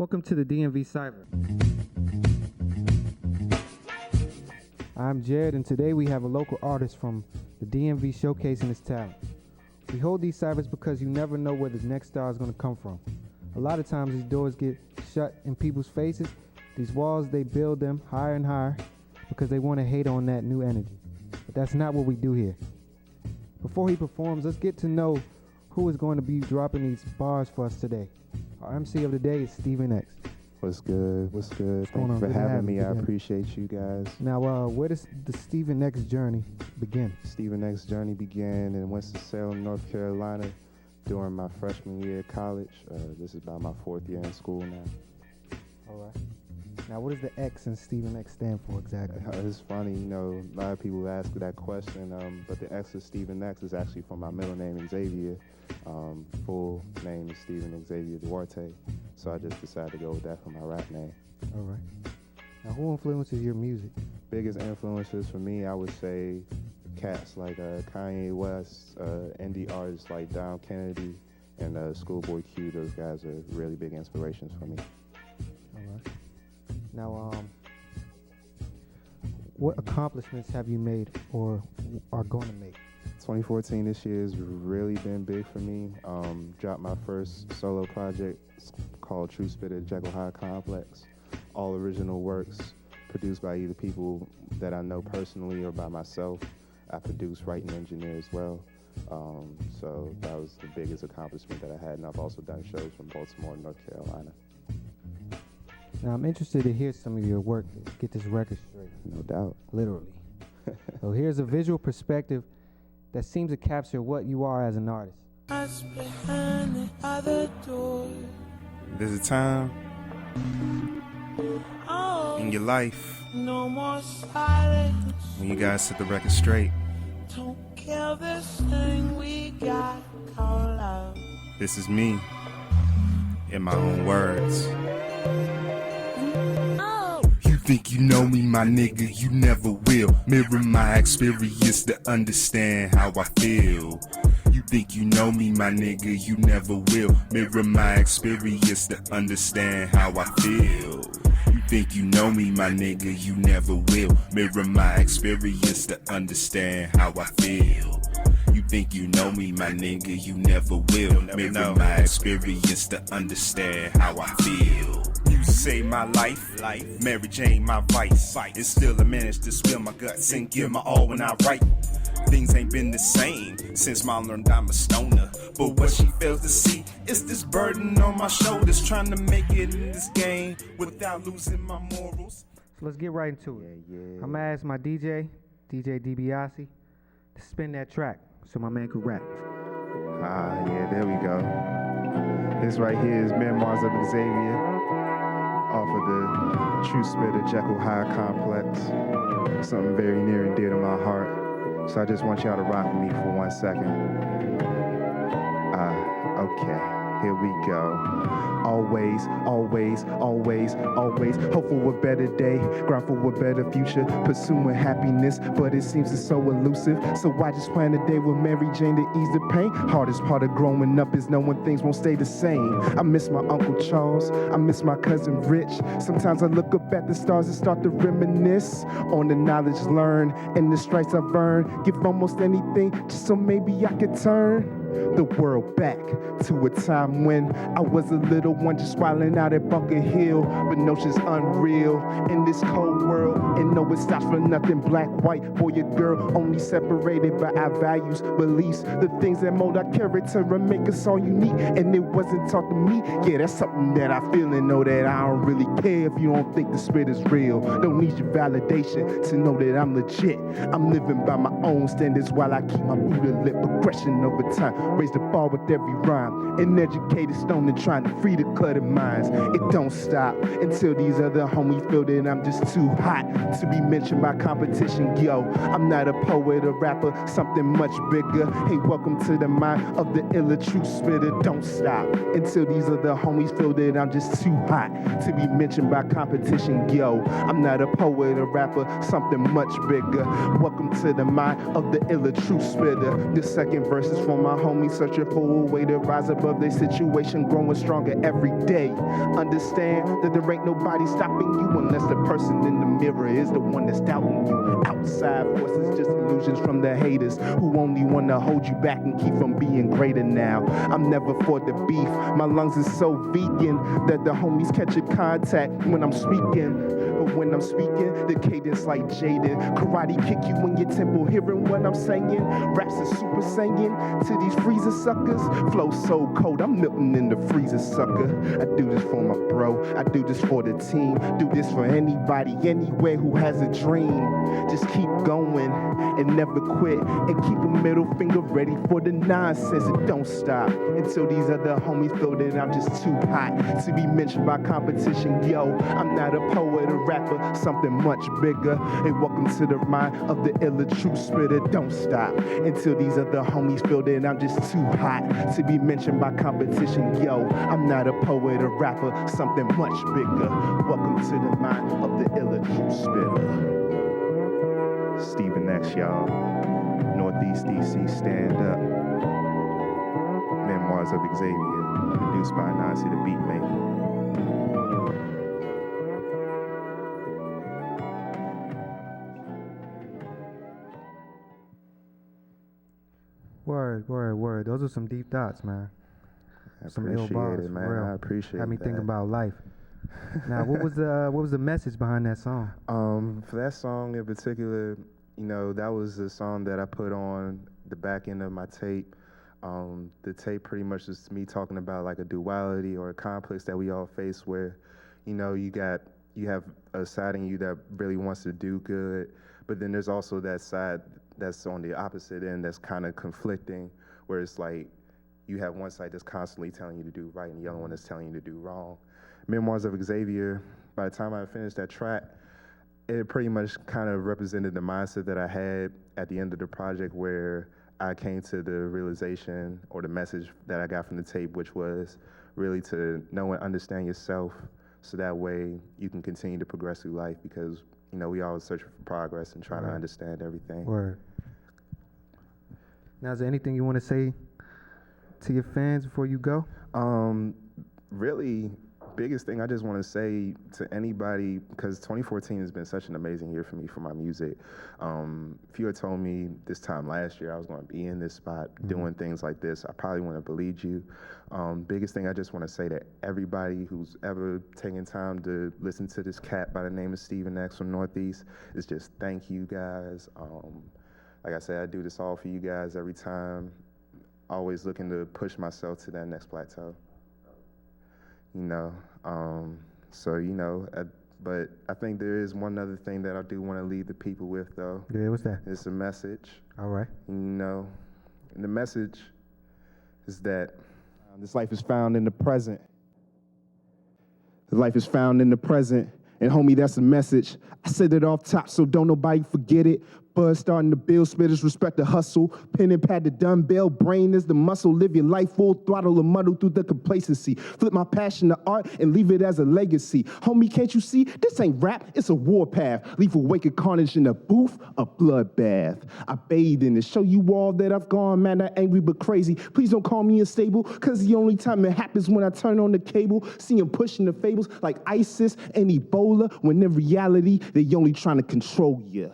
Welcome to the DMV Cypher. I'm Jared, and today we have a local artist from the DMV showcasing his talent. We hold these cyphers because you never know where the next star is going to come from. A lot of times these doors get shut in people's faces. These walls, they build them higher and higher because they want to hate on that new energy. But that's not what we do here. Before he performs, let's get to know who is going to be dropping these bars for us today. Our MC of the day is Stephen X. What's good? What's good? Thank you for having me. I appreciate you guys. Now, where does the Stephen X journey begin? Stephen X journey began in Winston-Salem, North Carolina during my freshman year of college. This is about my 4th year in school now. All right. Now, what does the X in Stephen X stand for exactly? It's funny, a lot of people ask that question, but the X of Stephen X is actually from my middle name, Xavier. Full name is Stephen Xavier Duarte, so I just decided to go with that for my rap name. All right. Now, who influences your music? Biggest influences for me, I would say cats like Kanye West, indie artists like Dom Kennedy, and Schoolboy Q. Those guys are really big inspirations for me. All right. Now, what accomplishments have you made or are going to make? 2014 this year has really been big for me. Dropped my first solo project called True Spitter Jekyll High Complex. All original works produced by either people that I know personally or by myself. I produce, write, and engineer as well. So that was the biggest accomplishment that I had, and I've also done shows from Baltimore and North Carolina. Now, I'm interested to hear some of your work to get this record straight. No doubt. Literally. So here's a visual perspective that seems to capture what you are as an artist. Behind the other door. There's a time in your life No more silence. when you guys set the record straight. Don't kill this thing we got called love. This is me, in my own words. You think you know me, my nigga, you never will. Mirror my experience to understand how I feel. You think you know me, my nigga, you never will. Mirror my experience to understand how I feel. You think you know me, my nigga, you never will. Mirror my experience to understand how I feel. You think you know me, my nigga, you never will. Mirror my experience to understand how I feel. Music saved my life, Mary Jane my vice. And still I managed to spill my guts and give my all when I write. Things ain't been the same since Mom learned I'm a stoner. But what she fails to see is this burden on my shoulders, trying to make it in this game without losing my morals. So let's get right into it. Yeah. I'm going to ask my DJ DiBiase, to spin that track so my man could rap. Yeah, there we go. This right here is Memoirs of Xavier off of the True Spitter Jekyll High Complex. Something very near and dear to my heart. So I just want y'all to rock with me for 1 second. Okay, here we go. Always, always, always, always hope for a better day, grind for a better future, pursuing happiness, but it seems it's so elusive. So I just plan a day with Mary Jane to ease the pain. Hardest part of growing up is knowing things won't stay the same. I miss my Uncle Charles, I miss my cousin Rich. Sometimes I look up at the stars and start to reminisce on the knowledge learned and the stripes I've earned. Give almost anything just so maybe I could turn the world back to a time when I was a little one just wilding out at Bunker Hill. But no, shit's unreal in this cold world, and no, it stops for nothing. Black, white, boy or girl, only separated by our values, beliefs, the things that mold our character and make us all unique. And it wasn't taught to me. Yeah, that's something that I feel and know that I don't really care if you don't think the spit is real. Don't need your validation to know that I'm legit. I'm living by my own standards while I keep my Buddha lit. Progression over time, raise the bar with every rhyme. An educated stoner trying to free the cluttered minds. It don't stop until these other homies feel that I'm just too hot to be mentioned by competition. Yo, I'm not a poet or rapper, something much bigger. Hey, welcome to the mind of the illa true spitter. Don't stop until these other homies feel that I'm just too hot to be mentioned by competition. Yo, I'm not a poet or rapper, something much bigger. Welcome to the mind of the illa true spitter. The second verse is from my homie homies searching for a way to rise above their situation, growing stronger every day. Understand that there ain't nobody stopping you unless the person in the mirror is the one that's doubting you. Outside forces, just illusions from the haters who only want to hold you back and keep from being greater now. I'm never for the beef. My lungs is so vegan that the homies catch a contact when I'm speaking. But when I'm speaking, the cadence like jaded. Karate kick you in your temple, hearing what I'm saying. Raps are super saiyan to these freezer suckers. Flow so cold, I'm melting in the freezer, sucker. I do this for my bro, I do this for the team. Do this for anybody, anywhere who has a dream. Just keep going and never quit. And keep a middle finger ready for the nonsense. And don't stop until these other homies feel that I'm just too hot to be mentioned by competition. Yo, I'm not a poet or rapper, something much bigger. And welcome to the mind of the illa true spitter. Don't stop until these other homies feel that I'm just too hot to be mentioned by competition. Yo, I'm not a poet or rapper, something much bigger. Welcome to the mind of the illa true spitter. Stephen X, y'all. Northeast DC, stand up. Memoirs of Xavier, produced by Nancy the Beatmaker. Word. Those are some deep thoughts, man. Some ill Appreciate bars, it, man. for real. I appreciate Had me that. thinking about life. Now, what was the message behind that song? For that song in particular, you know, that was a song that I put on the back end of my tape. The tape pretty much is me talking about like a duality or a complex that we all face where, you know, you have a side in you that really wants to do good, but then there's also that side that's on the opposite end that's kind of conflicting, where it's like you have one side that's constantly telling you to do right and the other one that's telling you to do wrong. Memoirs of Xavier, by the time I finished that track, it pretty much kind of represented the mindset that I had at the end of the project, where I came to the realization or the message that I got from the tape, which was really to know and understand yourself so that way you can continue to progress through life, because, you know, we always searching for progress and trying to understand everything. Word. Now, is there anything you want to say to your fans before you go? Really, biggest thing I just want to say to anybody, because 2014 has been such an amazing year for me for my music. If you had told me this time last year I was going to be in this spot doing things like this, I probably wouldn't have believed you. Biggest thing I just want to say to everybody who's ever taken time to listen to this cat by the name of Stephen X from Northeast is just thank you guys. Like I said, I do this all for you guys every time. Always looking to push myself to that next plateau. You know, so, you know, but I think there is one other thing that I do want to leave the people with, though. Yeah, what's that? It's a message. All right. You know, and the message is that this life is found in the present. The life is found in the present. And homie, that's the message. I said it off top, so don't nobody forget it. Buzz starting to build, spitters respect the hustle. Pen and pad the dumbbell, brain is the muscle. Live your life full throttle or muddle through the complacency. Flip my passion to art and leave it as a legacy. Homie, can't you see? This ain't rap, it's a warpath. Leave a wake of carnage in a booth, a bloodbath. I bathe in it, show you all that I've gone mad, not angry but crazy. Please don't call me unstable, cause the only time it happens when I turn on the cable. See them pushing the fables like ISIS and Ebola, when in reality, they only trying to control you.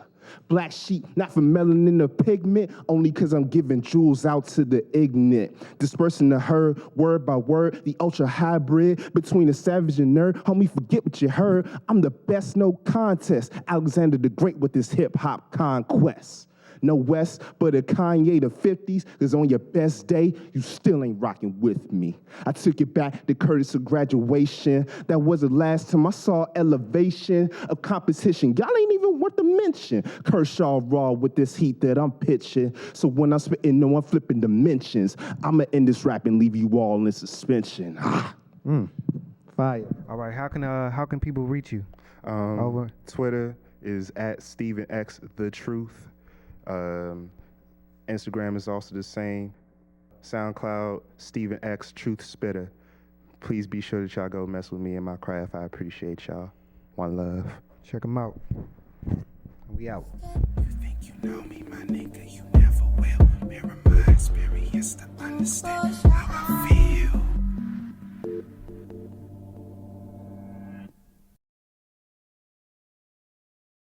Black sheep, not for melanin or pigment, only cause I'm giving jewels out to the ignorant. Dispersing the herd, word by word, the ultra hybrid between a savage and nerd. Homie, forget what you heard. I'm the best, no contest. Alexander the Great with this hip hop conquest. No West, but a Kanye the 50s, cause on your best day, you still ain't rocking with me. I took it back to Curtis of graduation. That was the last time I saw elevation of competition. Y'all ain't even worth a mention. Kershaw raw with this heat that I'm pitching. So when I'm spitting, no, I'm flipping dimensions. I'ma end this rap and leave you all in suspension. Fire. All right, how can people reach you? Over. Twitter is at Stephen X The Truth. Instagram is also the same. SoundCloud, Stephen X Truth Spitter. Please be sure that y'all go mess with me and my craft. I appreciate y'all. One love. Check them out. We out. You think you know me, my nigga, you never will. Mirror my experience to understand how I feel.